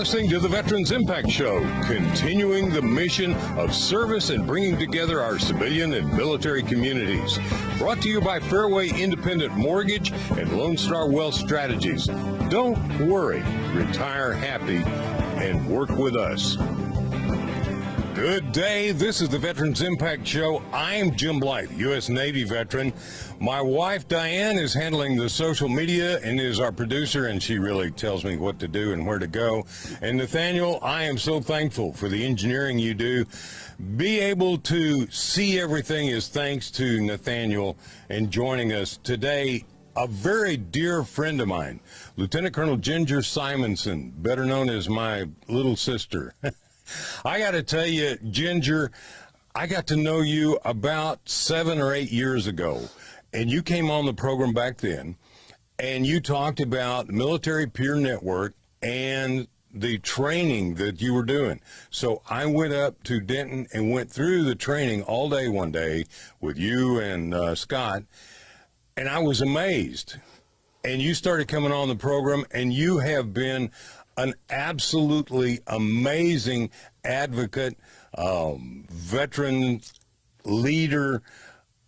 listening to the Veterans Impact Show, continuing the mission of service and bringing together our civilian and military communities. Brought to you by Fairway Independent Mortgage and Lone Star Wealth Strategies. Don't worry, retire happy and work with us. Good day. This is the Veterans Impact Show. I'm Jim Blythe, U.S. Navy veteran. My wife, Diane, is handling the social media and is our producer, and she really tells me what to do and where to go. And Nathaniel, I am so thankful for the engineering you do. Be able to see everything is thanks to Nathaniel and joining us today. A very dear friend of mine, Lieutenant Colonel Ginger Simonson, better known as my little sister. I got to tell you, Ginger, I got to know you about 7 or 8 years ago, and you came on the program back then, and you talked about Military Peer Network and the training that you were doing. So I went up to Denton and went through the training all day one day with you and Scott, and I was amazed. And you started coming on the program, and you have been an absolutely amazing advocate, veteran leader.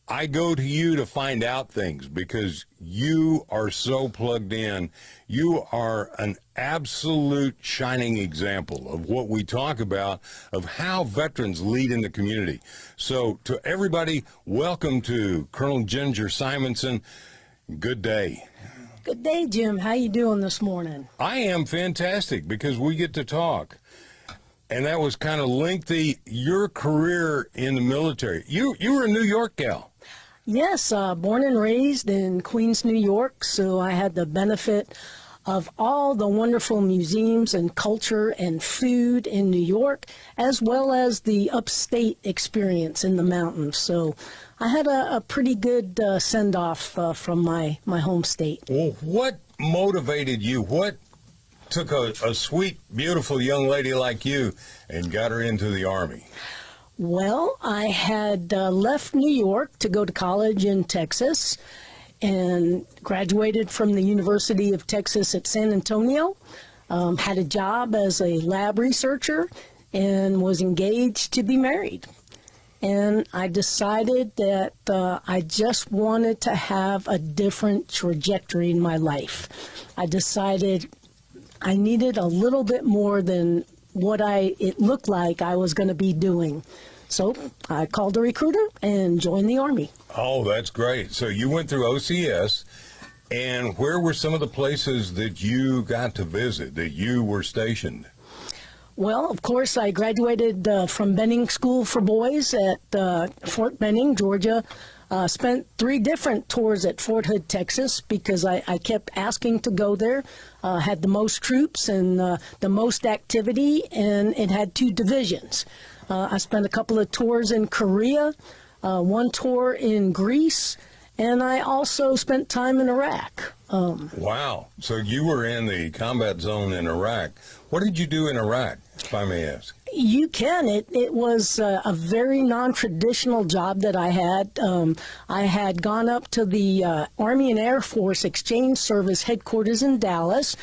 I go to you to find out things because you are so plugged in. You are an absolute shining example of what we talk about, of how veterans lead in the community. So to everybody, welcome to Colonel Ginger Simonson. Good day. Good day, Jim. How you doing this morning? I am fantastic because we get to talk. And that was kind of lengthy. Your career in the military. You were a New York gal. Yes, born and raised in Queens, New York. So I had the benefit of all the wonderful museums and culture and food in New York, as well as the upstate experience in the mountains. So I had a pretty good send-off from my home state. Well, what motivated you? What took a sweet, beautiful young lady like you and got her into the Army? Well, I had left New York to go to college in Texas and graduated from the University of Texas at San Antonio, had a job as a lab researcher, and was engaged to be married. And I decided that I just wanted to have a different trajectory in my life. I decided I needed a little bit more than what it looked like I was going to be doing. So I called a recruiter and joined the Army. Oh, that's great. So you went through OCS, and where were some of the places that you got to visit, that you were stationed? Well, of course, I graduated from Benning School for Boys at Fort Benning, Georgia. Spent 3 different tours at Fort Hood, Texas, because I kept asking to go there. Had the most troops and the most activity, and it had 2 divisions. I spent a couple of tours in Korea, 1 tour in Greece, and I also spent time in Iraq. Wow. So you were in the combat zone in Iraq. What did you do in Iraq, if I may ask? You can. It was a very non-traditional job that I had. I had gone up to the Army and Air Force Exchange Service headquarters in Dallas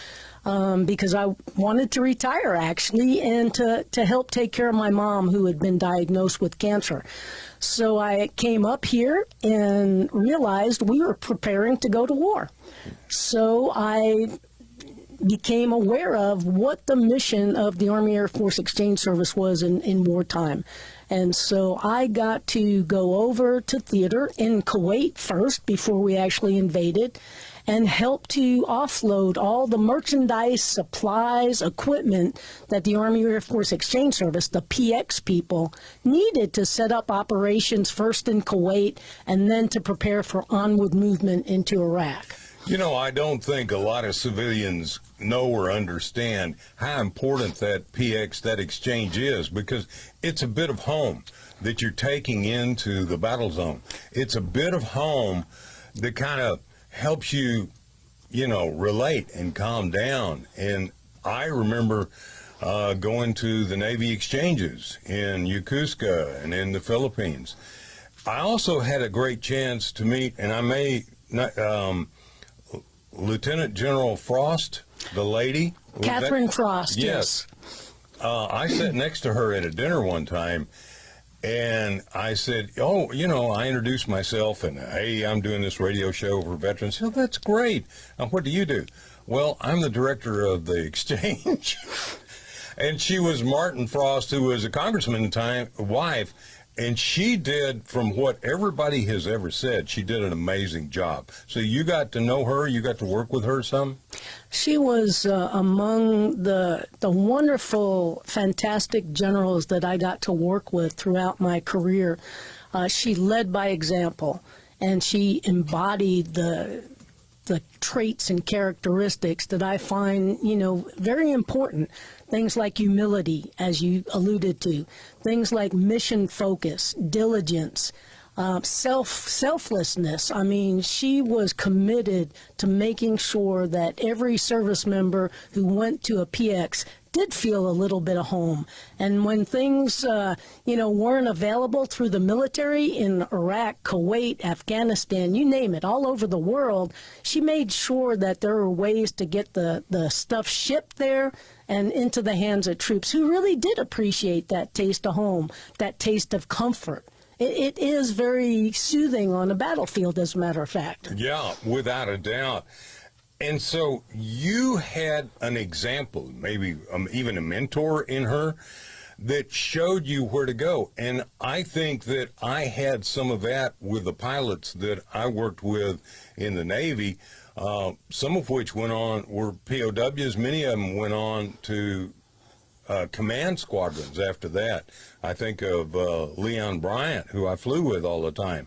because I wanted to retire, actually, and to help take care of my mom, who had been diagnosed with cancer. So I came up here and realized we were preparing to go to war. So I became aware of what the mission of the Army Air Force Exchange Service was in wartime. And so I got to go over to theater in Kuwait first before we actually invaded, and help to offload all the merchandise, supplies, equipment that the Army Air Force Exchange Service, the PX people, needed to set up operations first in Kuwait and then to prepare for onward movement into Iraq. You know, I don't think a lot of civilians know or understand how important that PX, that exchange is, because it's a bit of home that you're taking into the battle zone. It's a bit of home that kind of helps you, relate and calm down. And I remember going to the Navy exchanges in Yokosuka and in the Philippines. I also had a great chance to meet, and I may not, Lieutenant General Frost, the lady. Catherine Frost, yes. I sat next to her at a dinner one time, and I said, oh, I introduced myself, and, hey, I'm doing this radio show for veterans. Oh, that's great. What do you do? Well, I'm the director of the exchange. And she was Martin Frost, who was a congressman's wife, and she did, from what everybody has ever said, she did an amazing job. So you got to know her, you got to work with her some? She was among the wonderful, fantastic generals that I got to work with throughout my career. She led by example, and she embodied the traits and characteristics that I find, very important. Things like humility, as you alluded to, things like mission focus, diligence, selflessness. I mean, she was committed to making sure that every service member who went to a PX did feel a little bit of home. And when things, weren't available through the military in Iraq, Kuwait, Afghanistan, you name it, all over the world, she made sure that there were ways to get the stuff shipped there and into the hands of troops who really did appreciate that taste of home, that taste of comfort. It is very soothing on a battlefield, as a matter of fact. Yeah, without a doubt. And so you had an example, maybe even a mentor in her that showed you where to go. And I think that I had some of that with the pilots that I worked with in the Navy, some of which were POWs. Many of them went on to command squadrons after that. I think of Leon Bryant, who I flew with all the time.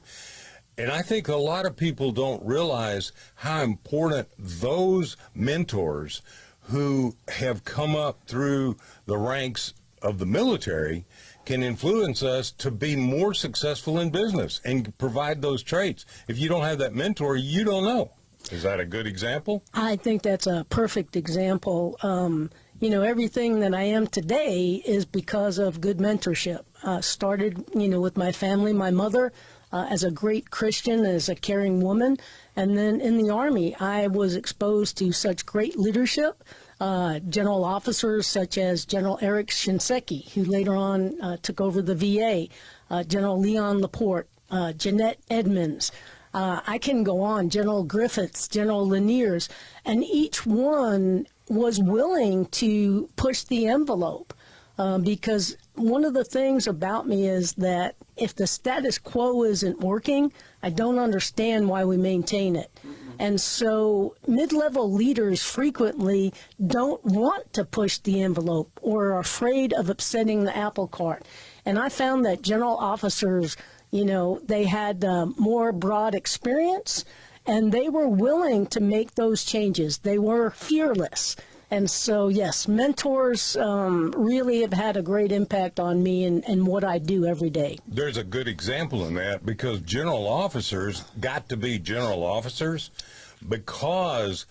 And I think a lot of people don't realize how important those mentors who have come up through the ranks of the military can influence us to be more successful in business and provide those traits. If you don't have that mentor, you don't know. Is that a good example? I think that's a perfect example. Everything that I am today is because of good mentorship. Started, with my family, my mother, as a great Christian, as a caring woman. And then in the Army, I was exposed to such great leadership, general officers such as General Eric Shinseki, who later on took over the VA, General Leon Laporte, Jeanette Edmonds. I can go on, General Griffiths, General Laniers, and each one was willing to push the envelope. Because one of the things about me is that if the status quo isn't working, I don't understand why we maintain it. And so mid-level leaders frequently don't want to push the envelope or are afraid of upsetting the apple cart. And I found that general officers, they had more broad experience, and they were willing to make those changes. They were fearless. And so, yes, mentors really have had a great impact on me and what I do every day. There's a good example in that, because general officers got to be general officers because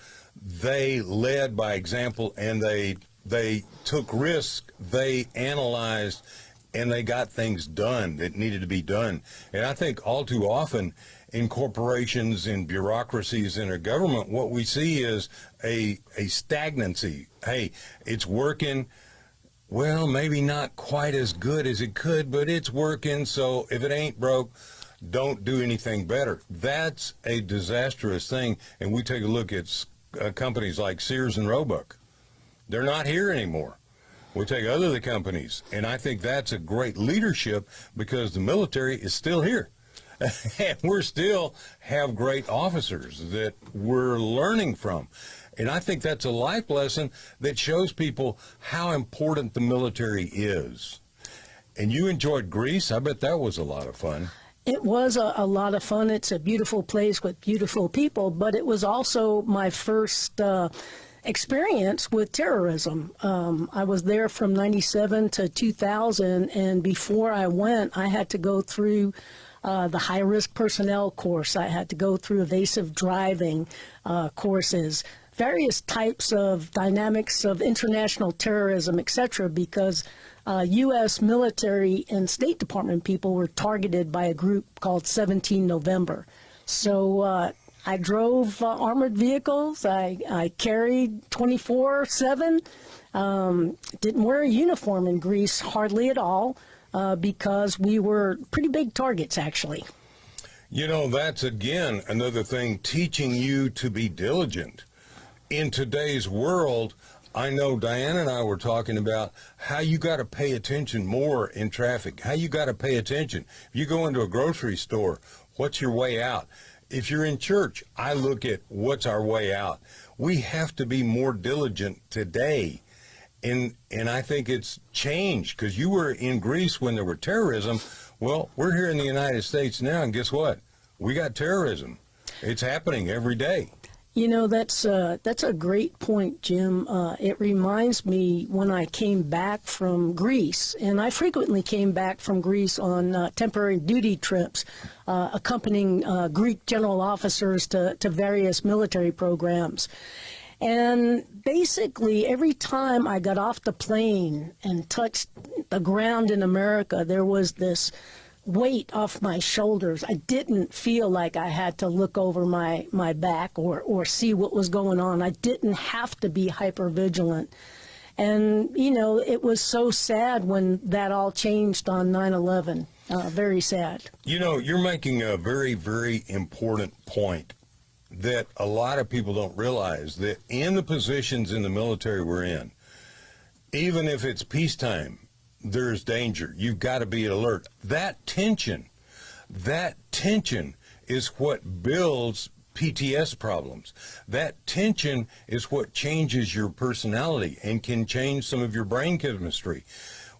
they led by example, and they took risk, they analyzed, and they got things done that needed to be done. And I think all too often in corporations, in bureaucracies, in our government, what we see is a stagnancy. Hey, it's working. Well, maybe not quite as good as it could, but it's working. So if it ain't broke, don't do anything better. That's a disastrous thing. And we take a look at companies like Sears and Roebuck. They're not here anymore. We take other companies, and I think that's a great leadership, because the military is still here. And we're still have great officers that we're learning from. And I think that's a life lesson that shows people how important the military is. And you enjoyed Greece. I bet that was a lot of fun. It was a lot of fun. It's a beautiful place with beautiful people, but it was also my first experience with terrorism. I was there from 97 to 2000, and before I went, I had to go through the high-risk personnel course. I had to go through evasive driving courses, various types of dynamics of international terrorism, etc., because U.S. military and State Department people were targeted by a group called 17 November. So I drove armored vehicles. I carried 24/7. Didn't wear a uniform in Greece hardly at all because we were pretty big targets, actually. You know, that's again another thing, teaching you to be diligent. In today's world, I know Diane and I were talking about how you got to pay attention more in traffic, how you got to pay attention. If you go into a grocery store, what's your way out? If you're in church, I look at what's our way out. We have to be more diligent today. And I think it's changed, because you were in Greece when there were terrorism. Well, we're here in the United States now, and guess what? We got terrorism. It's happening every day. You know, that's a great point, Jim. It reminds me when I came back from Greece, and I frequently came back from Greece on temporary duty trips, accompanying Greek general officers to various military programs. And basically, every time I got off the plane and touched the ground in America, there was this weight off my shoulders. I didn't feel like I had to look over my back or see what was going on. I didn't have to be hypervigilant. And, you know, it was so sad when that all changed on 9/11. Very sad. You know, you're making a very, very important point that a lot of people don't realize, that in the positions in the military we're in, even if it's peacetime, there's danger. You've got to be alert. That tension is what builds PTS problems. That tension is what changes your personality and can change some of your brain chemistry.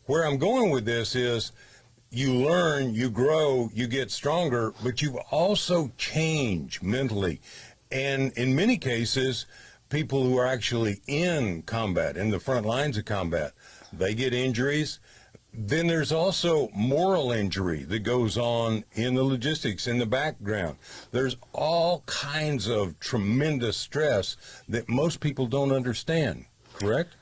Where I'm going with this is, you learn, you grow, you get stronger, but you also change mentally. And in many cases, people who are actually in combat, in the front lines of combat, they get injuries. Then there's also moral injury that goes on in the logistics, in the background. There's all kinds of tremendous stress that most people don't understand, correct?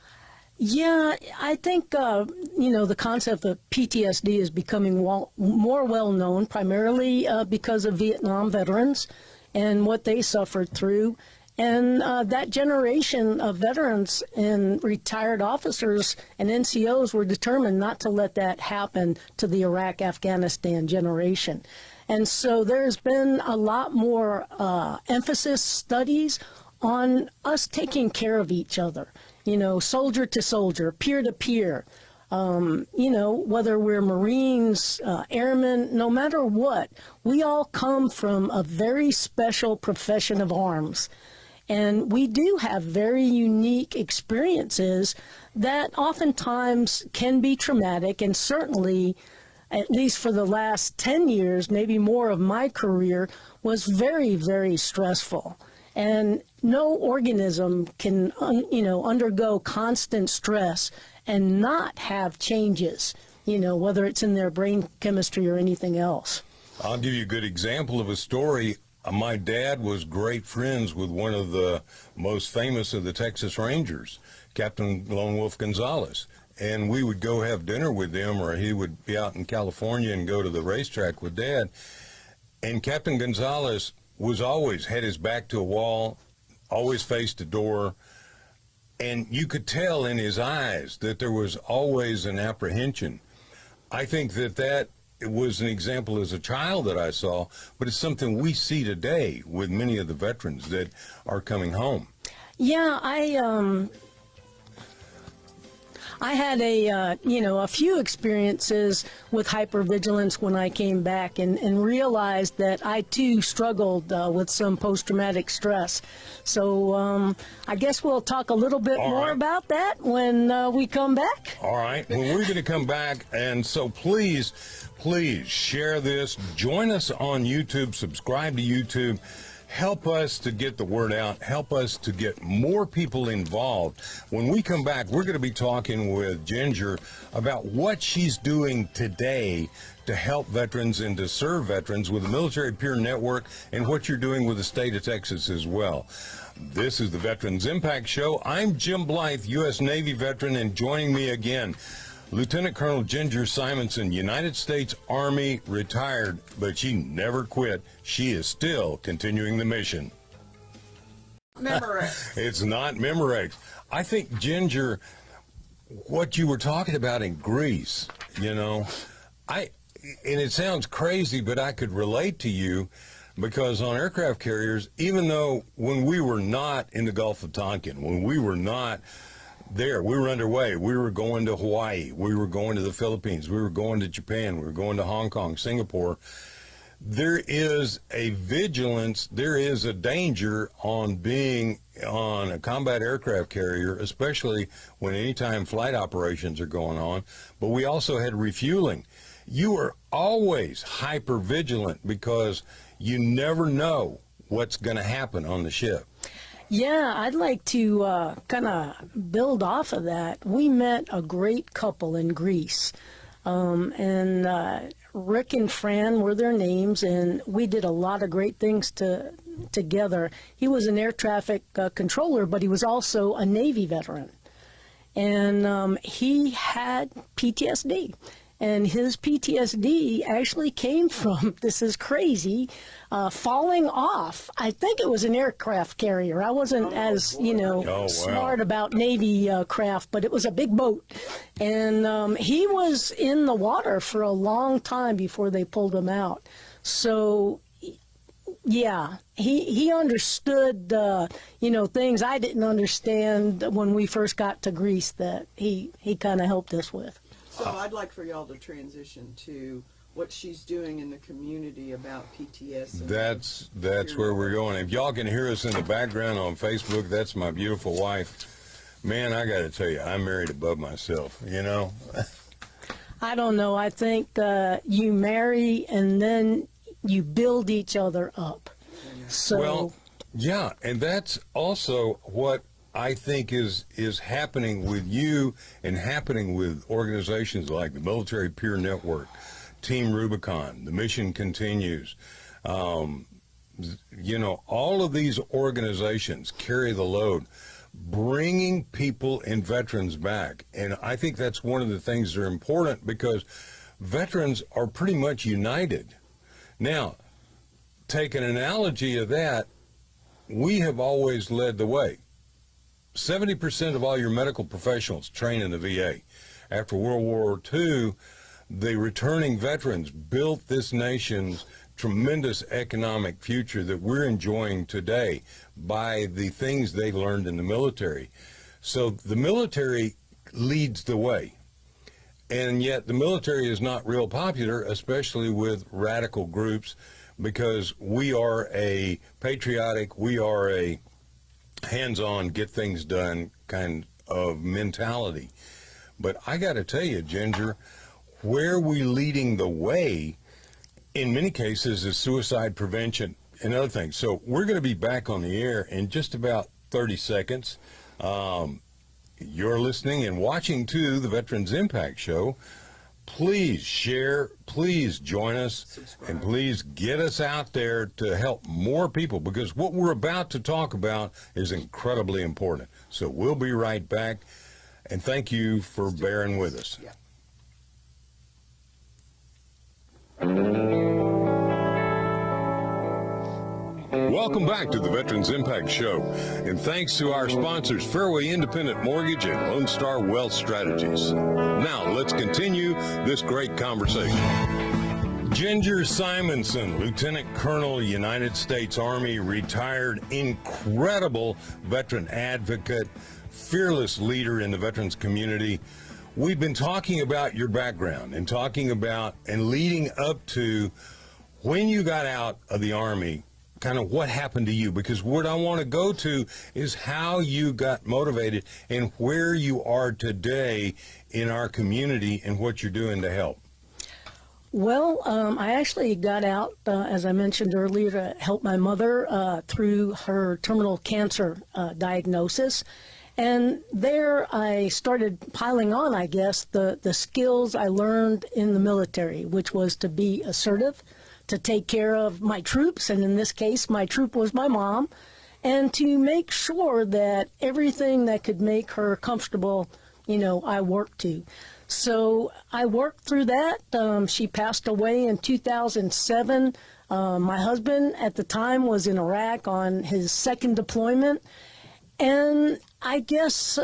Yeah, I think, you know, the concept of PTSD is becoming more well known, primarily because of Vietnam veterans and what they suffered through. And that generation of veterans and retired officers and NCOs were determined not to let that happen to the Iraq-Afghanistan generation. And so there's been a lot more emphasis, studies on us taking care of each other. You know, soldier to soldier, peer to peer, you know, whether we're Marines, airmen, no matter what, we all come from a very special profession of arms. And we do have very unique experiences that oftentimes can be traumatic, and certainly, at least for the last 10 years, maybe more of my career, was very, very stressful. And no organism can, you know, undergo constant stress and not have changes, you know, whether it's in their brain chemistry or anything else. I'll give you a good example of a story. My dad was great friends with one of the most famous of the Texas Rangers, Captain Lone Wolf Gonzalez. And we would go have dinner with him, or he would be out in California and go to the racetrack with Dad. And Captain Gonzalez was always had his back to a wall, always faced a door, and you could tell in his eyes that there was always an apprehension. I think that it was an example as a child that I saw, but it's something we see today with many of the veterans that are coming home. Yeah, I had a few experiences with hypervigilance when I came back, and realized that I too struggled with some post-traumatic stress. So I guess we'll talk a little bit more about that when we come back. All right. Well, we're going to come back, and so please share this. Join us on YouTube. Subscribe to YouTube. Help us to get the word out. Help us to get more people involved. When we come back, we're going to be talking with Ginger about what she's doing today to help veterans and to serve veterans with the Military Peer Network, and what you're doing with the state of Texas as well. This is the Veterans Impact Show. I'm Jim Blythe, U.S. Navy veteran, and joining me again, Lieutenant Colonel Ginger Simonson, United States Army, retired, but she never quit. She is still continuing the mission. Memorex. It's not Memorex. I think, Ginger, what you were talking about in Greece, you know, and it sounds crazy, but I could relate to you because on aircraft carriers, even though when we were not in the Gulf of Tonkin, when we were not there, we were underway. We were going to Hawaii. We were going to the Philippines. We were going to Japan. We were going to Hong Kong, Singapore. There is a vigilance, there is a danger on being on a combat aircraft carrier, especially when anytime flight operations are going on. But we also had refueling. You are always hyper vigilant because you never know what's going to happen on the ship. Yeah, I'd like to kind of build off of that. We met a great couple in Greece, and Rick and Fran were their names, and we did a lot of great things together. He was an air traffic controller, but he was also a Navy veteran, and he had PTSD. And his PTSD actually came from, this is crazy, falling off. I think it was an aircraft carrier. I wasn't smart about Navy craft, but it was a big boat. And he was in the water for a long time before they pulled him out. So, yeah, he understood, things I didn't understand when we first got to Greece that he kind of helped us with. So I'd like for y'all to transition to what she's doing in the community about PTS. And that's where we're going. If y'all can hear us in the background on Facebook, that's my beautiful wife. Man, I got to tell you, I'm married above myself, you know. I don't know. I think you marry and then you build each other up. So, well, yeah, and that's also what I think is happening with you and happening with organizations like the Military Peer Network, Team Rubicon, the Mission Continues. All of these organizations carry the load, bringing people and veterans back. And I think that's one of the things that are important because veterans are pretty much united. Now, take an analogy of that, we have always led the way. 70% of all your medical professionals train in the VA. After World War II, the returning veterans built this nation's tremendous economic future that we're enjoying today by the things they learned in the military. So the military leads the way. And yet the military is not real popular, especially with radical groups, because we are a patriotic, we are a hands-on, get things done kind of mentality. But I got to tell you, Ginger, where we leading the way in many cases is suicide prevention and other things. So we're going to be back on the air in just about 30 seconds. You're listening and watching to the Veterans Impact Show. Please share, please join us, subscribe, and please get us out there to help more people, because what we're about to talk about is incredibly important. So we'll be right back, and thank you for bearing with us. Yeah. Welcome back to the Veterans Impact Show, and thanks to our sponsors, Fairway Independent Mortgage and Lone Star Wealth Strategies. Now, let's continue this great conversation. Ginger Simonson, Lieutenant Colonel, United States Army, retired, incredible veteran advocate, fearless leader in the veterans community. We've been talking about your background and talking about and leading up to when you got out of the Army, kind of what happened to you, because what I want to go to is how you got motivated and where you are today in our community and what you're doing to help. Well, I actually got out, as I mentioned earlier, to help my mother through her terminal cancer diagnosis. And there I started piling on, I guess, the skills I learned in the military, which was to be assertive, to take care of my troops, and in this case, my troop was my mom, and to make sure that everything that could make her comfortable, I worked to. So I worked through that. She passed away in 2007. My husband at the time was in Iraq on his second deployment. And I guess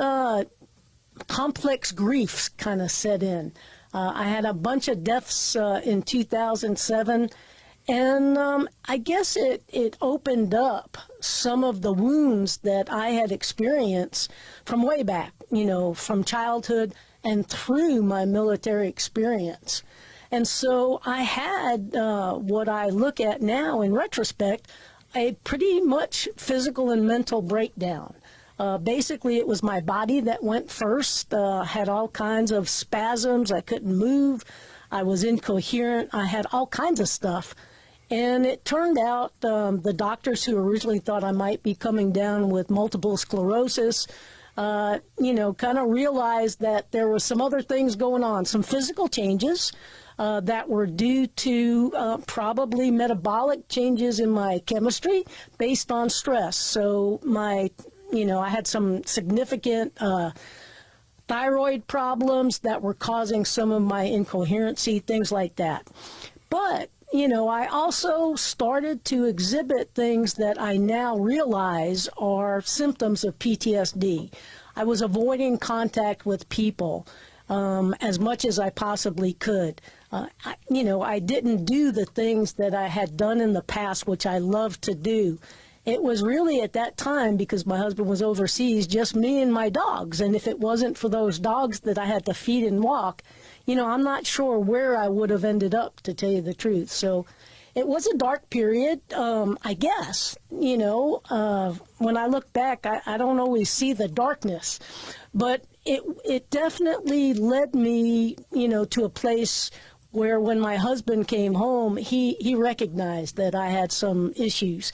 complex griefs kind of set in. I had a bunch of deaths in 2007. And I guess it opened up some of the wounds that I had experienced from way back, from childhood and through my military experience. And so I had what I look at now in retrospect, a pretty much physical and mental breakdown. Basically, it was my body that went first, had all kinds of spasms. I couldn't move. I was incoherent. I had all kinds of stuff. And it turned out the doctors who originally thought I might be coming down with multiple sclerosis, kind of realized that there were some other things going on, some physical changes that were due to probably metabolic changes in my chemistry based on stress. So I had some significant thyroid problems that were causing some of my incoherency, things like that. But I also started to exhibit things that I now realize are symptoms of PTSD. I was avoiding contact with people as much as I possibly could. I didn't do the things that I had done in the past, which I loved to do. It was really at that time, because my husband was overseas, just me and my dogs. And if it wasn't for those dogs that I had to feed and walk, I'm not sure where I would have ended up, to tell you the truth. So it was a dark period, I guess. When I look back, I don't always see the darkness. But it definitely led me, to a place where when my husband came home, he recognized that I had some issues.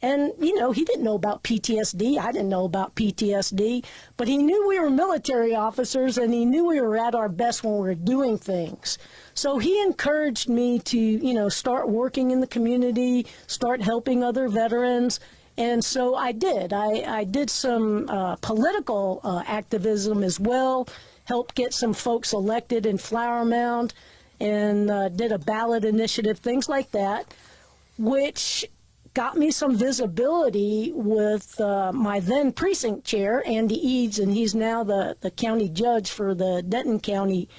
And, he didn't know about PTSD. I didn't know about PTSD. But he knew we were military officers, and he knew we were at our best when we were doing things. So he encouraged me to, start working in the community, start helping other veterans. And so I did. I did some political activism as well, helped get some folks elected in Flower Mound, and did a ballot initiative, things like that, which got me some visibility with my then precinct chair, Andy Eads, and he's now the county judge for the Denton County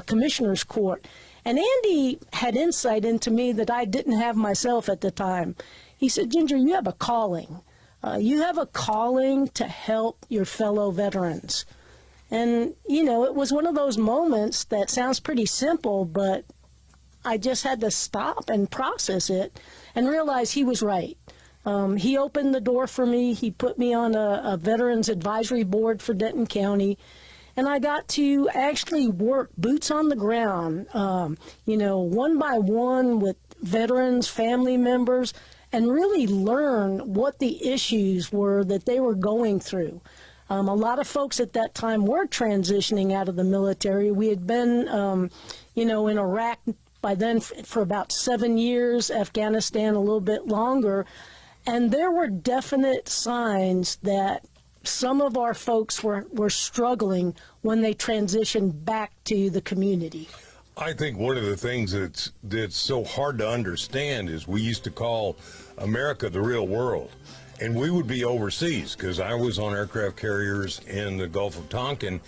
Commissioner's Court. And Andy had insight into me that I didn't have myself at the time. He said, Ginger, you have a calling. You have a calling to help your fellow veterans. And, it was one of those moments that sounds pretty simple, but I just had to stop and process it and realize he was right. He opened the door for me. He put me on a Veterans Advisory Board for Denton County, and I got to actually work boots on the ground, one by one with veterans, family members, and really learn what the issues were that they were going through. A lot of folks at that time were transitioning out of the military. We had been, in Iraq by then for about 7 years, Afghanistan a little bit longer, and there were definite signs that some of our folks were struggling when they transitioned back to the community. I think one of the things that's so hard to understand is we used to call America the real world, and we would be overseas, because I was on aircraft carriers in the Gulf of Tonkin.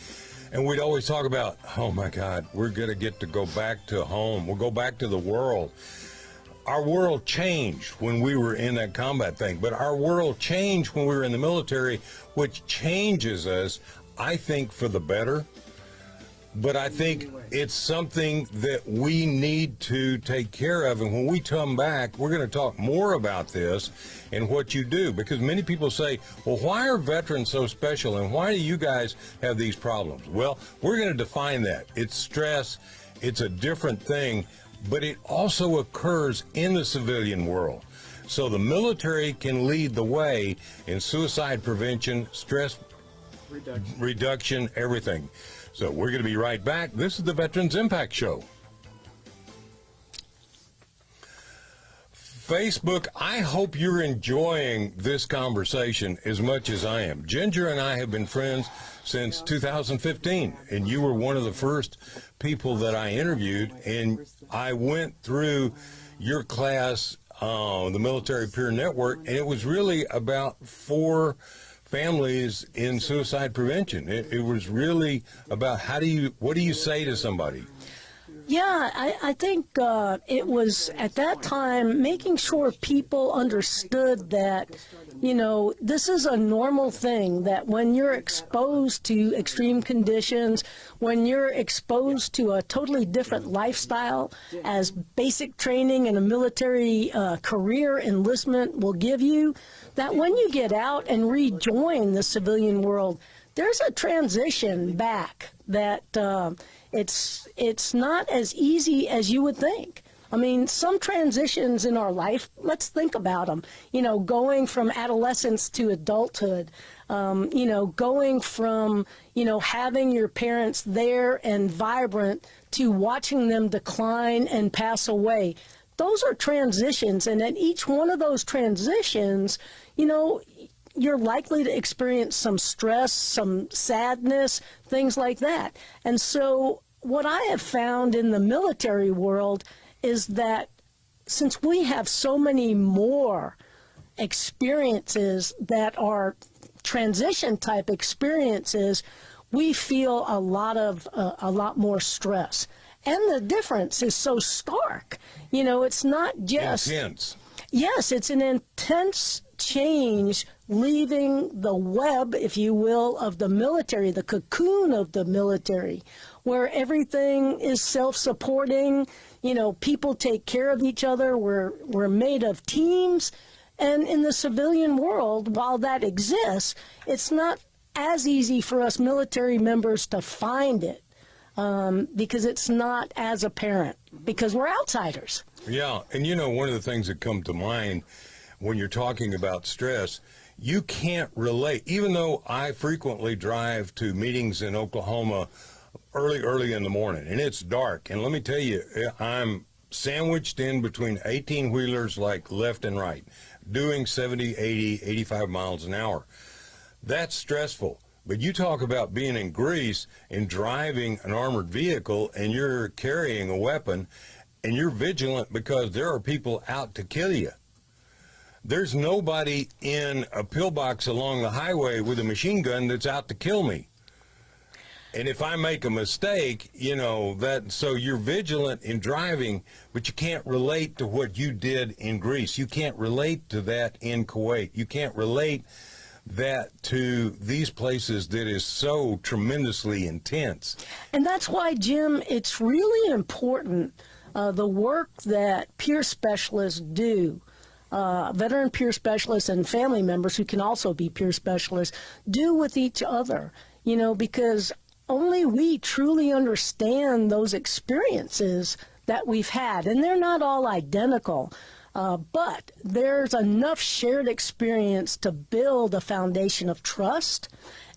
And we'd always talk about, oh my God, we're going to get to go back to home. We'll go back to the world. Our world changed when we were in that combat thing, but our world changed when we were in the military, which changes us, I think, for the better. But I think it's something that we need to take care of. And when we come back, we're going to talk more about this and what you do. Because many people say, well, why are veterans so special? And why do you guys have these problems? Well, we're going to define that. It's stress. It's a different thing. But it also occurs in the civilian world. So the military can lead the way in suicide prevention, stress reduction, everything. So we're going to be right back. This is the Veterans Impact Show. Facebook, I hope you're enjoying this conversation as much as I am. Ginger and I have been friends since 2015, and you were one of the first people that I interviewed, and I went through your class, the Military Peer Network, and it was really about 4 families in suicide prevention. It was really about what do you say to somebody? Yeah, I think it was at that time making sure people understood that, this is a normal thing, that when you're exposed to extreme conditions, when you're exposed to a totally different lifestyle, as basic training and a military career enlistment will give you, that when you get out and rejoin the civilian world, there's a transition back that it's not as easy as you would think. I mean, some transitions in our life, let's think about them. Going from adolescence to adulthood, going from, having your parents there and vibrant to watching them decline and pass away. Those are transitions, and at each one of those transitions, you're likely to experience some stress, some sadness, things like that. And so what I have found in the military world is that since we have so many more experiences that are transition type experiences, we feel a lot more stress. And the difference is so stark. It's not just intense. Yes, it's an intense change, leaving the web, if you will, of the military, the cocoon of the military, where everything is self-supporting. People take care of each other. We're made of teams. And in the civilian world, while that exists, it's not as easy for us military members to find it because it's not as apparent, because we're outsiders. Yeah, and one of the things that come to mind when you're talking about stress, you can't relate. Even though I frequently drive to meetings in Oklahoma early in the morning, and it's dark, and let me tell you, I'm sandwiched in between 18-wheelers like left and right, doing 70, 80, 85 miles an hour. That's stressful. But you talk about being in Greece and driving an armored vehicle, and you're carrying a weapon, and you're vigilant because there are people out to kill you. There's nobody in a pillbox along the highway with a machine gun that's out to kill me. And if I make a mistake, so you're vigilant in driving, but you can't relate to what you did in Greece. You can't relate to that in Kuwait. You can't relate that to these places that is so tremendously intense. And that's why, Jim, it's really important, the work that peer specialists do, veteran peer specialists and family members who can also be peer specialists, do with each other, because only we truly understand those experiences that we've had. And they're not all identical. But there's enough shared experience to build a foundation of trust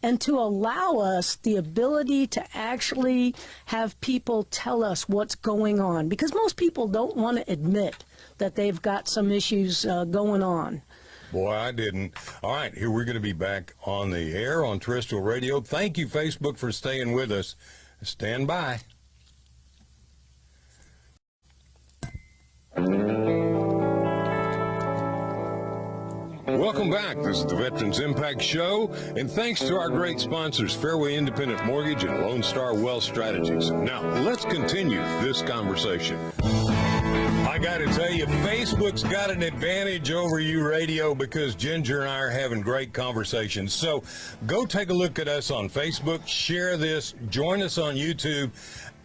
and to allow us the ability to actually have people tell us what's going on, because most people don't want to admit that they've got some issues going on. Boy, I didn't. All right, here we're going to be back on the air on terrestrial radio. Thank you, Facebook, for staying with us. Stand by. Welcome back. This is the Veterans Impact Show, and thanks to our great sponsors, Fairway Independent Mortgage and Lone Star Wealth Strategies. Now, let's continue this conversation. I got to tell you, Facebook's got an advantage over you, radio, because Ginger and I are having great conversations. So go take a look at us on Facebook, share this, join us on YouTube,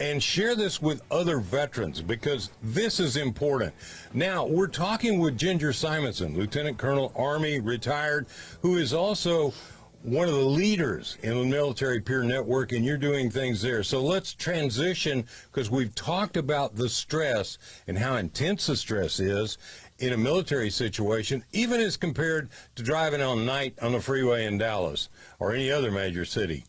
and share this with other veterans, because this is important. Now, we're talking with Ginger Simonson, Lieutenant Colonel, Army, retired, who is also one of the leaders in the Military Peer Network, and you're doing things there. So let's transition, because we've talked about the stress and how intense the stress is in a military situation, even as compared to driving on night on the freeway in Dallas or any other major city.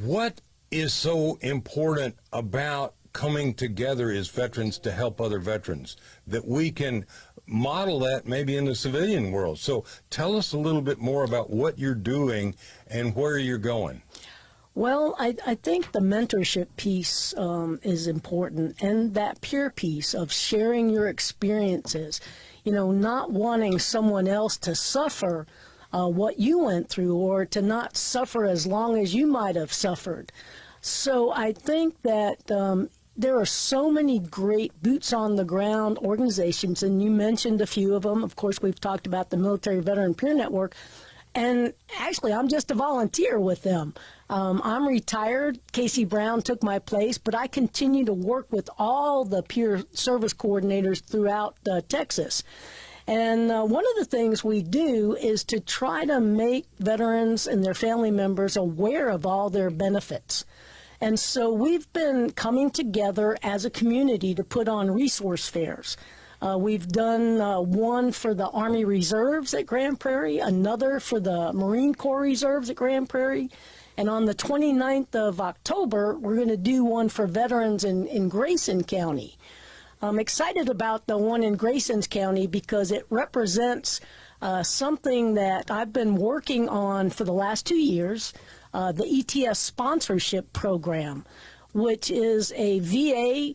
What is so important about coming together as veterans to help other veterans, that we can model that maybe in the civilian world. So tell us a little bit more about what you're doing and where you're going. Well, I think the mentorship piece is important, and that peer piece of sharing your experiences, not wanting someone else to suffer what you went through, or to not suffer as long as you might have suffered. So I think that there are so many great boots on the ground organizations, and you mentioned a few of them. Of course, we've talked about the Military Veteran Peer Network, and actually I'm just a volunteer with them. I'm retired. Casey Brown took my place, but I continue to work with all the peer service coordinators throughout Texas. And one of the things we do is to try to make veterans and their family members aware of all their benefits. And so we've been coming together as a community to put on resource fairs. We've done one for the Army Reserves at Grand Prairie, another for the Marine Corps Reserves at Grand Prairie, and on the 29th of October, we're going to do one for veterans in Grayson County. I'm excited about the one in Grayson County because it represents something that I've been working on for the last 2 years, the ETS sponsorship program, which is a VA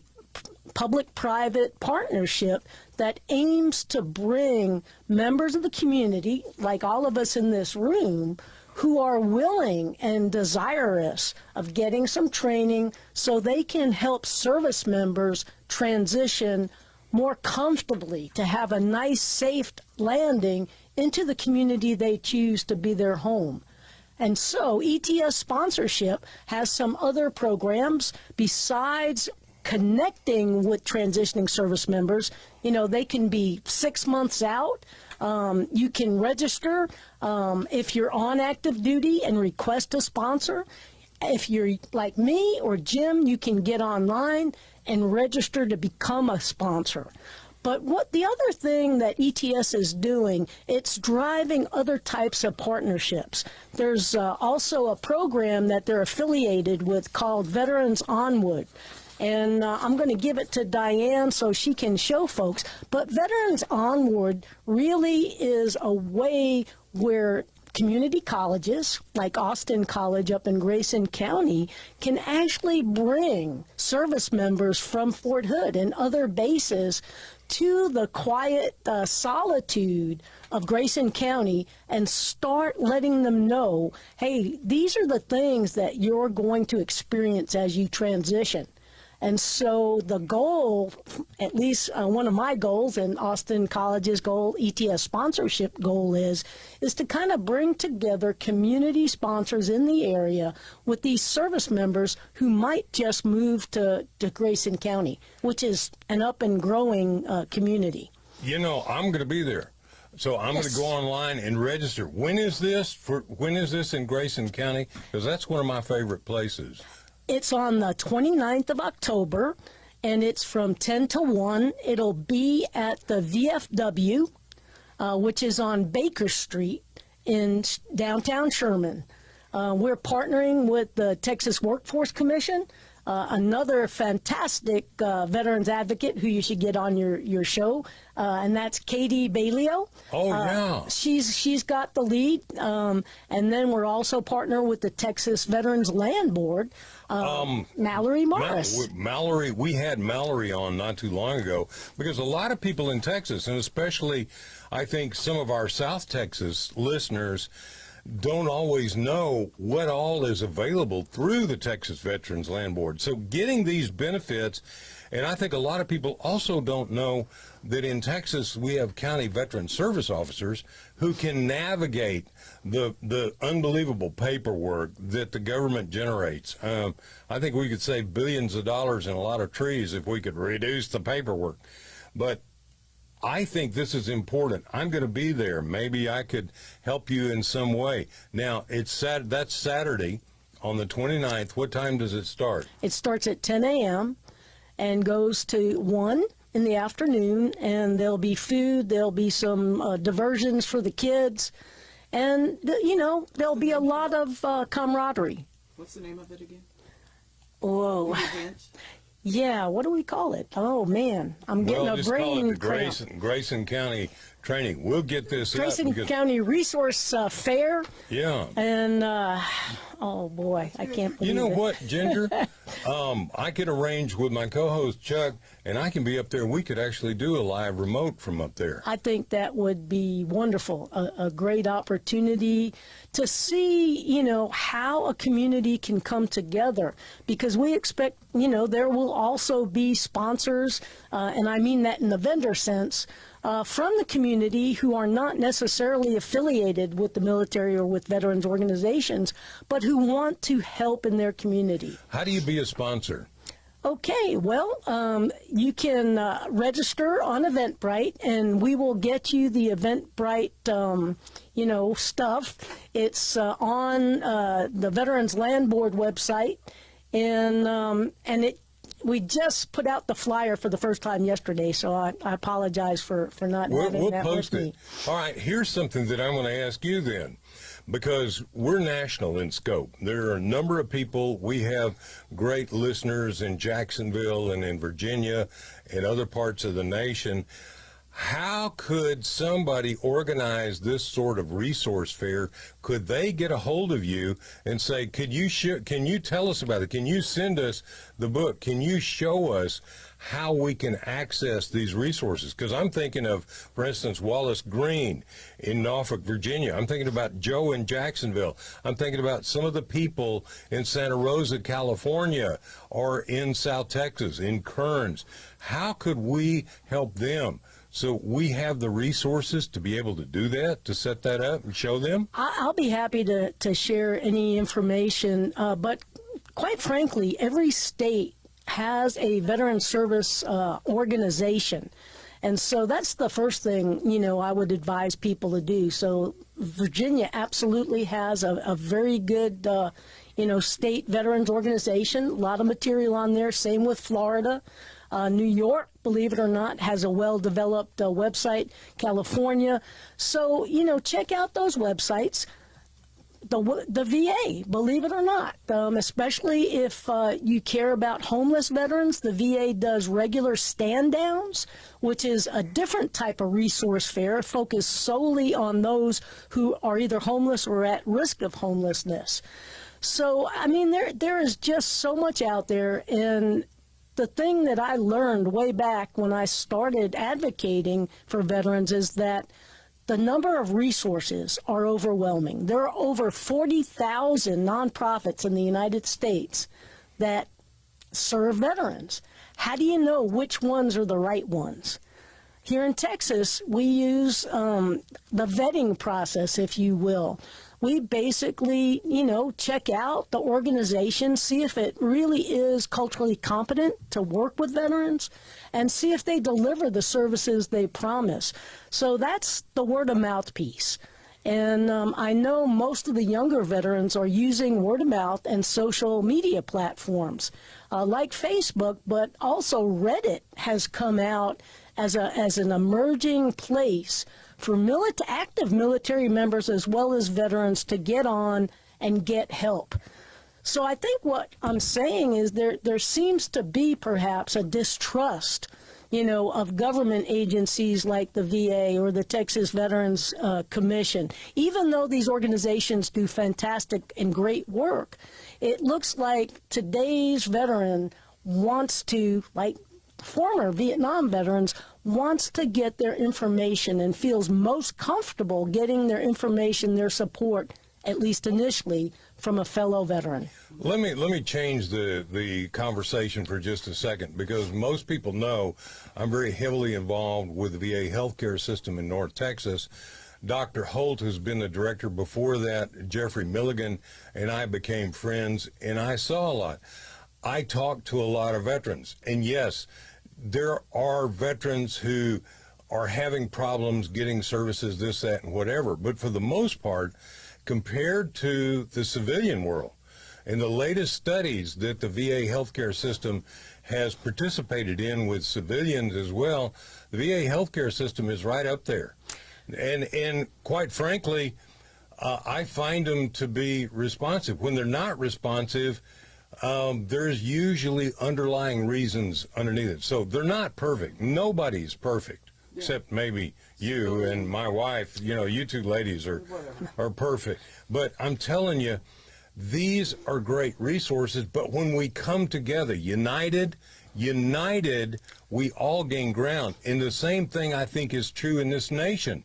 public-private partnership that aims to bring members of the community, like all of us in this room, who are willing and desirous of getting some training so they can help service members transition more comfortably to have a nice, safe landing into the community they choose to be their home. And so ETS sponsorship has some other programs besides connecting with transitioning service members. They can be 6 months out. You can register if you're on active duty and request a sponsor. If you're like me or Jim, you can get online and register to become a sponsor. But what the other thing that ETS is doing, it's driving other types of partnerships. There's also a program that they're affiliated with called Veterans Onward. And I'm going to give it to Diane so she can show folks. But Veterans Onward really is a way where community colleges, like Austin College up in Grayson County, can actually bring service members from Fort Hood and other bases to the quiet solitude of Grayson County and start letting them know, hey, these are the things that you're going to experience as you transition. And so the goal, at least one of my goals and Austin College's goal, ETS sponsorship goal is to kind of bring together community sponsors in the area with these service members who might just move to Grayson County, which is an up and growing community. I'm going to be there. So I'm going to go online and register. When is this in Grayson County? Because that's one of my favorite places. It's on the 29th of October, and it's from 10 to 1. It'll be at the VFW, which is on Baker Street in downtown Sherman. We're partnering with the Texas Workforce Commission, another fantastic veterans advocate who you should get on your show, and that's Katie Bailio. Oh, yeah. She's got the lead, and then we're also partner with the Texas Veterans Land Board. Mallory Morris. Mallory, we had Mallory on not too long ago because a lot of people in Texas, and especially I think some of our South Texas listeners, don't always know what all is available through the Texas Veterans Land Board. So getting these benefits, and I think a lot of people also don't know that in Texas we have county veteran service officers who can navigate the unbelievable paperwork that the government generates. I think we could save billions of dollars in a lot of trees if we could reduce the paperwork. But I think this is important. I'm going to be there. Maybe I could help you in some way. Now, that's Saturday on the 29th. What time does it start? It starts at 10 a.m. and goes to 1 in the afternoon, and there'll be food, there'll be some diversions for the kids, and, there'll be a lot of camaraderie. What's the name of it again? Whoa. Yeah, what do we call it? Oh man, I'm getting Well, a just call brain it the cramp. Grayson County Training. We'll get this up Grayson because, County Resource Fair, yeah. and oh boy, I can't believe You know it. what, Ginger? I could arrange with my co-host Chuck, and I can be up there. We could actually do a live remote from up there. I think that would be wonderful, a great opportunity to see, how a community can come together, because we expect, there will also be sponsors, and I mean that in the vendor sense, from the community who are not necessarily affiliated with the military or with veterans organizations, but who want to help in their community. How do you be a sponsor? Okay, well, you can register on Eventbrite, and we will get you the Eventbrite, stuff. It's on the Veterans Land Board website, and we just put out the flyer for the first time yesterday, so I apologize for not having We'll that post with it. me. All right, here's something that I want to ask you then, because we're national in scope. There are a number of people. We have great listeners in Jacksonville and in Virginia and other parts of the nation. How could somebody organize this sort of resource fair? Could they get a hold of you and say, can you tell us about it? Can you send us the book? Can you show us how we can access these resources? Because I'm thinking of, for instance, Wallace Green in Norfolk, Virginia. I'm thinking about Joe in Jacksonville. I'm thinking about some of the people in Santa Rosa, California, or in South Texas, in Kearns. How could we help them? So we have the resources to be able to do that, to set that up and show them? I'll be happy to share any information, but quite frankly, every state has a veteran service organization. And so that's the first thing, I would advise people to do. So Virginia absolutely has a very good, state veterans organization, a lot of material on there. Same with Florida. New York, believe it or not, has a well-developed website. California. So, check out those websites. The VA, believe it or not, especially if you care about homeless veterans, the VA does regular stand-downs, which is a different type of resource fair, focused solely on those who are either homeless or at risk of homelessness. So, I mean, there is just so much out there, and the thing that I learned way back when I started advocating for veterans is that the number of resources are overwhelming. There are over 40,000 nonprofits in the United States that serve veterans. How do you know which ones are the right ones? Here in Texas, we use the vetting process, if you will. We basically, check out the organization, see if it really is culturally competent to work with veterans, and see if they deliver the services they promise. So that's the word of mouth piece. And I know most of the younger veterans are using word of mouth and social media platforms like Facebook, but also Reddit has come out as an emerging place for active military members as well as veterans to get on and get help. So I think what I'm saying is there seems to be perhaps a distrust, of government agencies like the VA or the Texas Veterans Commission. Even though these organizations do fantastic and great work, it looks like today's veteran wants to, like former Vietnam veterans, wants to get their information and feels most comfortable getting their information, their support, at least initially, from a fellow veteran. Let me change the conversation for just a second, because most people know I'm very heavily involved with the VA healthcare system in North Texas. Dr. Holt has been the director before that. Jeffrey Milligan and I became friends, and I saw a lot. I talked to a lot of veterans, and yes, there are veterans who are having problems getting services, this, that, and whatever. But for the most part, compared to the civilian world, and the latest studies that the VA healthcare system has participated in with civilians as well, the VA healthcare system is right up there. And quite frankly, I find them to be responsive. When they're not responsive, there's usually underlying reasons underneath it. So they're not perfect. Nobody's perfect, except maybe you and my wife. You know, you two ladies are perfect. But I'm telling you, these are great resources. But when we come together, united, we all gain ground. And the same thing I think is true in this nation.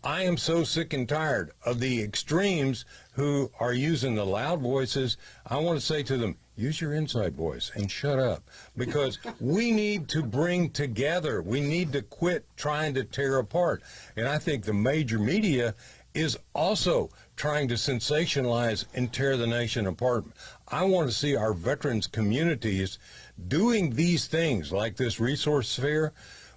I am so sick and tired of the extremes who are using the loud voices. I want to say to them, use your inside voice and shut up, because we need to bring together. We need to quit trying to tear apart. And I think the major media is also trying to sensationalize and tear the nation apart. I want to see our veterans communities doing these things like this resource fair.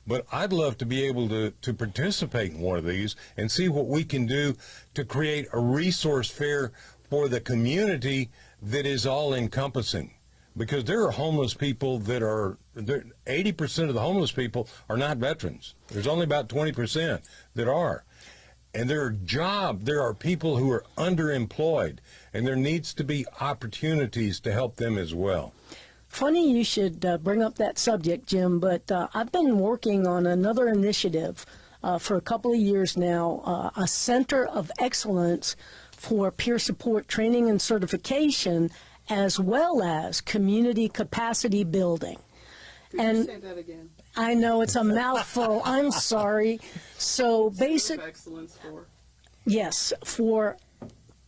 But I'd love to be able to participate in one of these and see what we can do to create a resource fair for the community that is all encompassing. Because there are homeless people that are, 80% of the homeless people are not veterans. There's only about 20% that are. And there are people who are underemployed, and there needs to be opportunities to help them as well. Funny you should bring up that subject, Jim, but I've been working on another initiative for a couple of years now, a Center of Excellence for Peer Support Training and Certification, as well as community capacity building. Could you say that again? I know it's a mouthful. I'm sorry. So basic excellence for? Yes, for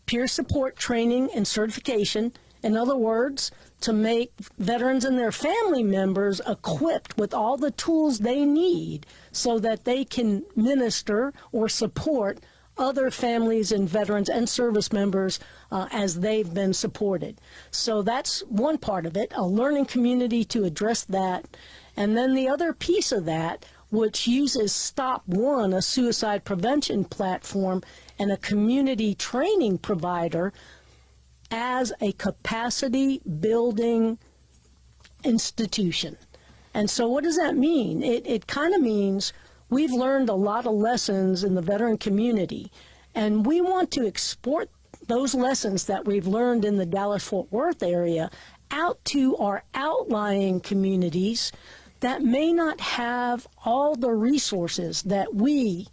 peer support training and certification. In other words, to make veterans and their family members equipped with all the tools they need so that they can minister or support other families and veterans and service members as they've been supported. So that's one part of it, a learning community to address that. And then the other piece of that, which uses Stop One, a suicide prevention platform, and a community training provider as a capacity building institution. And so what does that mean? It kind of means we've learned a lot of lessons in the veteran community, and we want to export those lessons that we've learned in the Dallas-Fort Worth area out to our outlying communities that may not have all the resources that we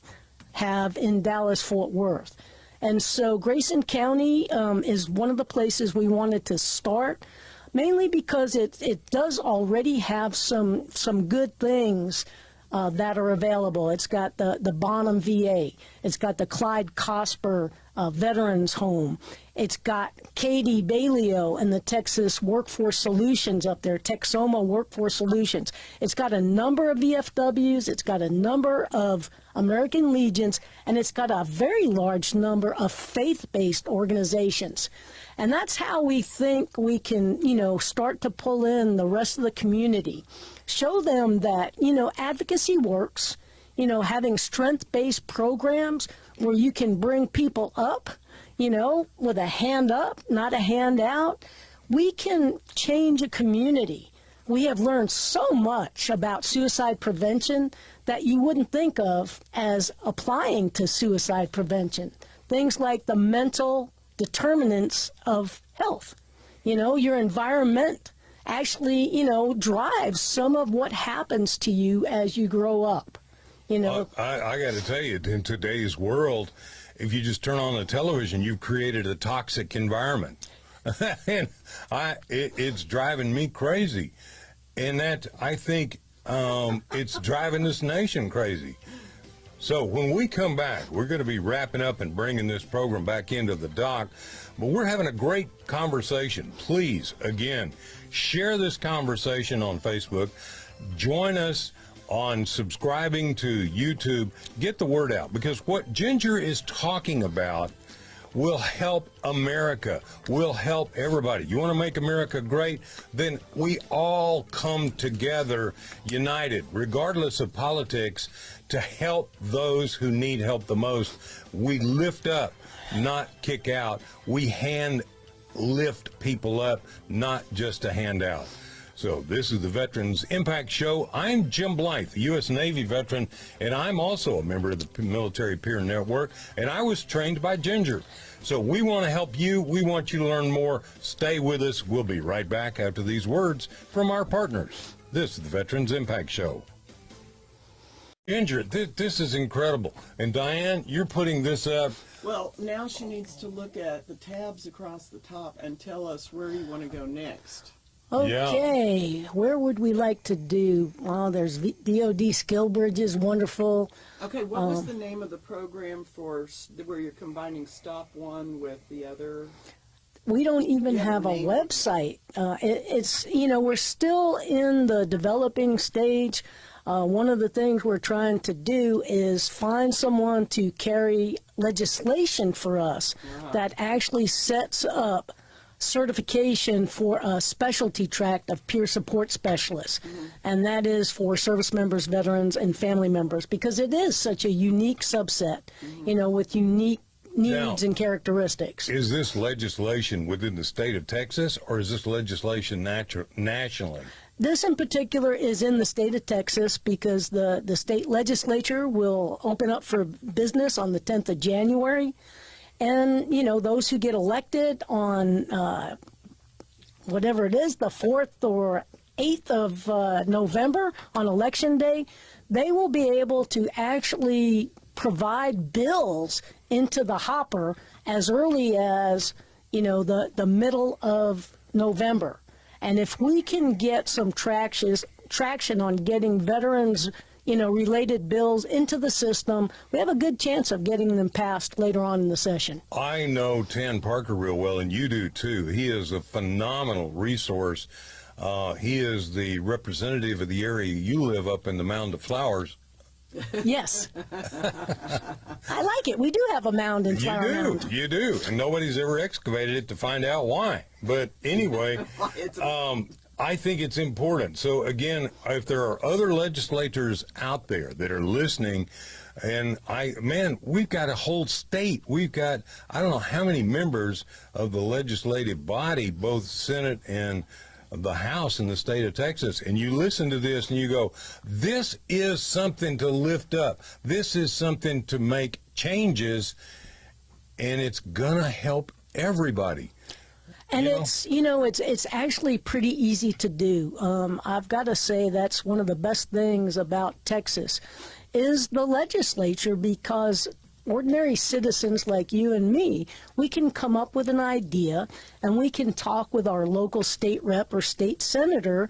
have in Dallas-Fort Worth. And so Grayson County is one of the places we wanted to start, mainly because it does already have some good things that are available. It's got the Bonham VA. It's got the Clyde Cosper Veterans Home. It's got Katie Bailio and the Texas Workforce Solutions up there, Texoma Workforce Solutions. It's got a number of VFWs. It's got a number of American Legions, and it's got a very large number of faith-based organizations. And that's how we think we can, start to pull in the rest of the community. Show them that, advocacy works, having strength-based programs where you can bring people up, with a hand up, not a hand out. We can change a community. We have learned so much about suicide prevention that you wouldn't think of as applying to suicide prevention. Things like the mental determinants of health. Your environment actually, drives some of what happens to you as you grow up. I got to tell you, in today's world, if you just turn on the television, you've created a toxic environment. And it's driving me crazy. And that, I think, it's driving this nation crazy. So when we come back, we're going to be wrapping up and bringing this program back into the dock. But we're having a great conversation. Please, again, share this conversation on Facebook. Join us on subscribing to YouTube. Get the word out, because what Ginger is talking about will help America, will help everybody. You want to make America great? Then we all come together united, regardless of politics, to help those who need help the most. We lift up, not kick out. We hand lift people up, not just a handout. So this is the Veterans Impact Show. I'm Jim Blythe, a U.S. Navy veteran, and I'm also a member of the Military Peer Network, and I was trained by Ginger. So we want to help you. We want you to learn more. Stay with us. We'll be right back after these words from our partners. This is the Veterans Impact Show. Ginger, this is incredible. And Diane, you're putting this up. Well, now she needs to look at the tabs across the top and tell us where you want to go next. Okay, where would we like to do? Well, there's DOD Skill Bridges, wonderful. Okay, what was the name of the program for where you're combining Stop One with the other? We don't even You have a name? website. It's, we're still in the developing stage. One of the things we're trying to do is find someone to carry legislation for us that actually sets up certification for a specialty track of peer support specialists, and that is for service members, veterans, and family members, because it is such a unique subset, with unique needs and characteristics. Is this legislation within the state of Texas, or is this legislation nationally? This in particular is in the state of Texas because the state legislature will open up for business on the 10th of January. And, those who get elected on whatever it is, the 4th or 8th of November on Election Day, they will be able to actually provide bills into the hopper as early as, the middle of November. And if we can get some traction on getting veterans related bills into the system, we have a good chance of getting them passed later on in the session. I know Tan Parker real well, and you do too. He is a phenomenal resource. He is the representative of the area you live up in the Mound of Flowers. Yes. I like it. We do have a mound in Flower Mound. You do. And nobody's ever excavated it to find out why. But anyway, I think it's important. So again, if there are other legislators out there that are listening, and we've got a whole state. We've got, I don't know how many members of the legislative body, both Senate and the House in the state of Texas, and you listen to this and you go, this is something to lift up. This is something to make changes, and it's gonna help everybody. And it's actually pretty easy to do. I've got to say that's one of the best things about Texas is the legislature, because ordinary citizens like you and me, we can come up with an idea and we can talk with our local state rep or state senator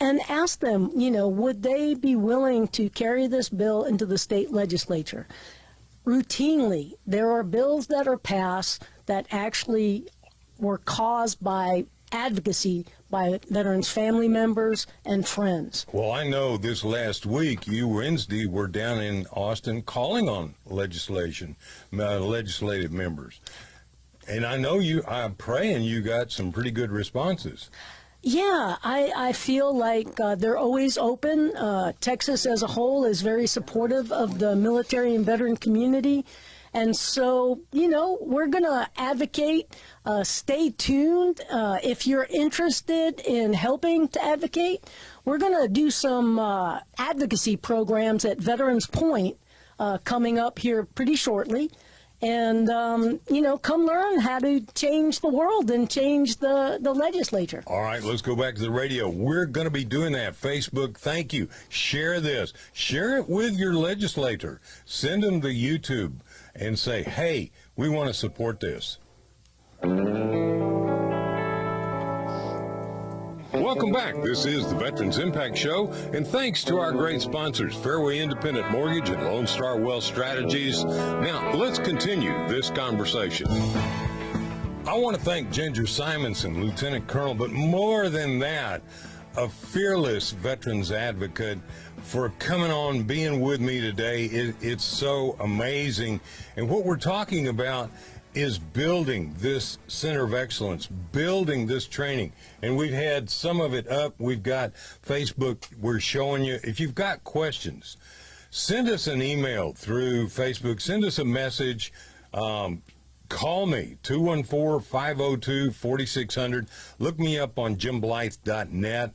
and ask them, would they be willing to carry this bill into the state legislature? Routinely, there are bills that are passed that actually were caused by advocacy by veterans' family members and friends. Well, I know this last week, you Wednesday were down in Austin calling on legislative members. And I know I'm praying you got some pretty good responses. Yeah, I feel like they're always open. Texas as a whole is very supportive of the military and veteran community. And so, we're going to advocate. Stay tuned. If you're interested in helping to advocate, we're going to do some advocacy programs at Veterans Point coming up here pretty shortly. And, come learn how to change the world and change the legislature. All right, let's go back to the radio. We're going to be doing that. Facebook, thank you. Share this. Share it with your legislator. Send them to YouTube and say, hey, we want to support this. Welcome back. This is the Veterans Impact Show, and thanks to our great sponsors, Fairway Independent Mortgage and Lone Star Wealth Strategies. Now, let's continue this conversation. I want to thank Ginger Simonson, Lieutenant Colonel, but more than that, a fearless veterans advocate, for coming on, being with me today. It's so amazing. And what we're talking about is building this center of excellence, building this training. And we've had some of it up. We've got Facebook. We're showing you. If you've got questions, send us an email through Facebook. Send us a message. Call me, 214-502-4600. Look me up on jimblythe.net.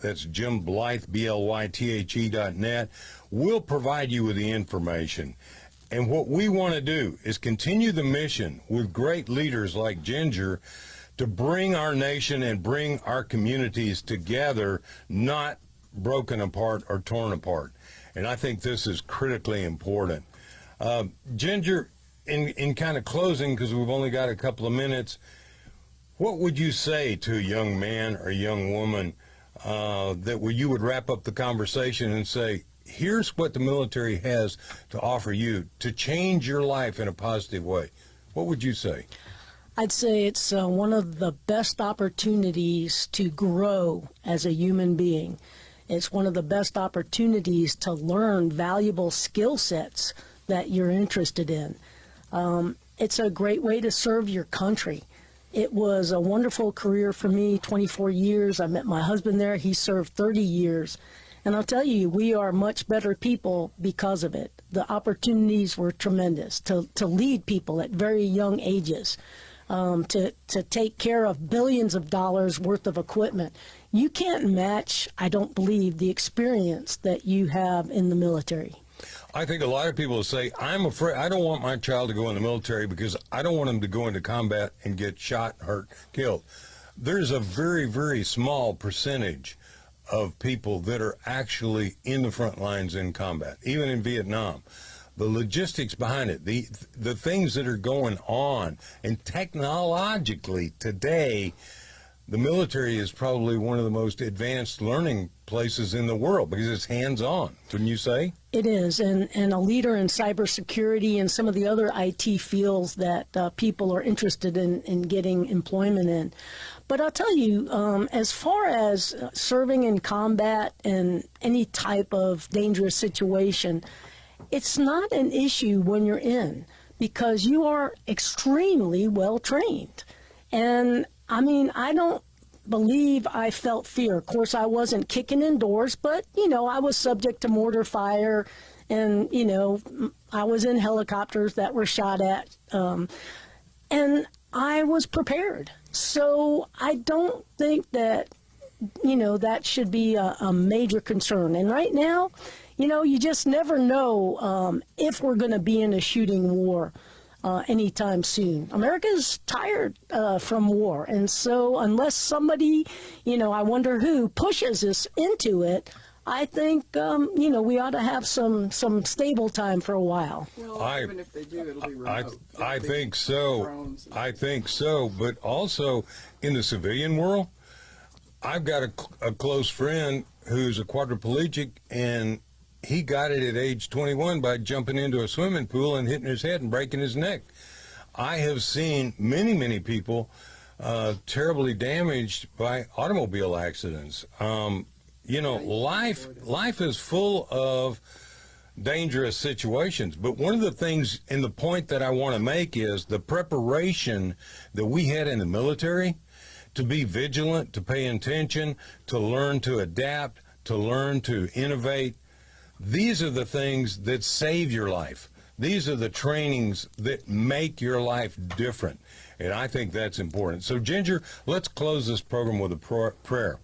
That's Jim Blythe, BLYTHE.net. We'll provide you with the information. And what we want to do is continue the mission with great leaders like Ginger to bring our nation and bring our communities together, not broken apart or torn apart. And I think this is critically important. Ginger, in kind of closing, because we've only got a couple of minutes, what would you say to a young man or young woman that you would wrap up the conversation and say, here's what the military has to offer you to change your life in a positive way? What would you say? I'd say it's one of the best opportunities to grow as a human being. It's one of the best opportunities to learn valuable skill sets that you're interested in. It's a great way to serve your country. It was a wonderful career for me, 24 years. I met my husband there. He served 30 years. And I'll tell you, we are much better people because of it. The opportunities were tremendous to lead people at very young ages, to take care of billions of dollars worth of equipment. You can't match, I don't believe, the experience that you have in the military. I think a lot of people will say, I'm afraid, I don't want my child to go in the military because I don't want him to go into combat and get shot, hurt, killed. There's a very, very small percentage of people that are actually in the front lines in combat, even in Vietnam. The logistics behind it, the things that are going on, and technologically today, the military is probably one of the most advanced learning places in the world because it's hands-on, wouldn't you say? It is, and a leader in cybersecurity and some of the other IT fields that people are interested in getting employment in. But I'll tell you, as far as serving in combat and any type of dangerous situation, it's not an issue when you're in because you are extremely well trained. And I mean, I don't believe I felt fear. Of course, I wasn't kicking in doors, but, you know, I was subject to mortar fire and, you know, I was in helicopters that were shot at. And I was prepared. So I don't think that, you know, that should be a major concern. And right now, you know, you just never know if we're going to be in a shooting war anytime soon. America's tired from war. And so unless somebody, you know, I wonder who pushes us into it, I think, you know, we ought to have some stable time for a while. Well, even if they do, it'll be remote. I think so. I think so. But also in the civilian world, I've got a close friend who's a quadriplegic, and he got it at age 21 by jumping into a swimming pool and hitting his head and breaking his neck. I have seen many, many people terribly damaged by automobile accidents. You know, life is full of dangerous situations. But one of the things, and the point that I want to make is the preparation that we had in the military to be vigilant, to pay attention, to learn to adapt, to learn to innovate. These are the things that save your life. These are the trainings that make your life different. And I think that's important. So, Ginger, let's close this program with a prayer.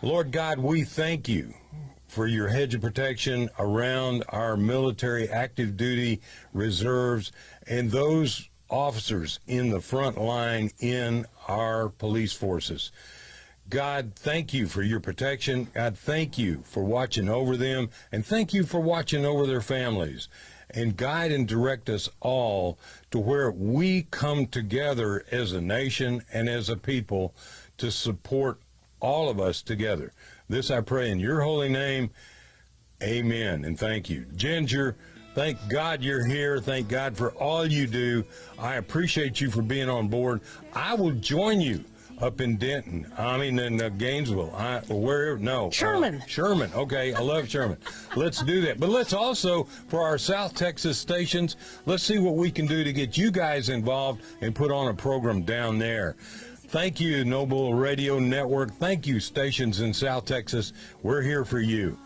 Lord God, we thank you for your hedge of protection around our military, active duty, reserves, and those officers in the front line in our police forces. God, thank you for your protection. God, thank you for watching over them, and thank you for watching over their families. And guide and direct us all to where we come together as a nation and as a people to support all of us together. This I pray in your holy name. Amen. And thank you. Ginger, thank God you're here. Thank God for all you do. I appreciate you for being on board. I will join you up in Denton. I mean, in Gainesville. Sherman. Sherman. Okay, I love Sherman. Let's do that. But let's also, for our South Texas stations, let's see what we can do to get you guys involved and put on a program down there. Thank you, Noble Radio Network. Thank you, stations in South Texas. We're here for you.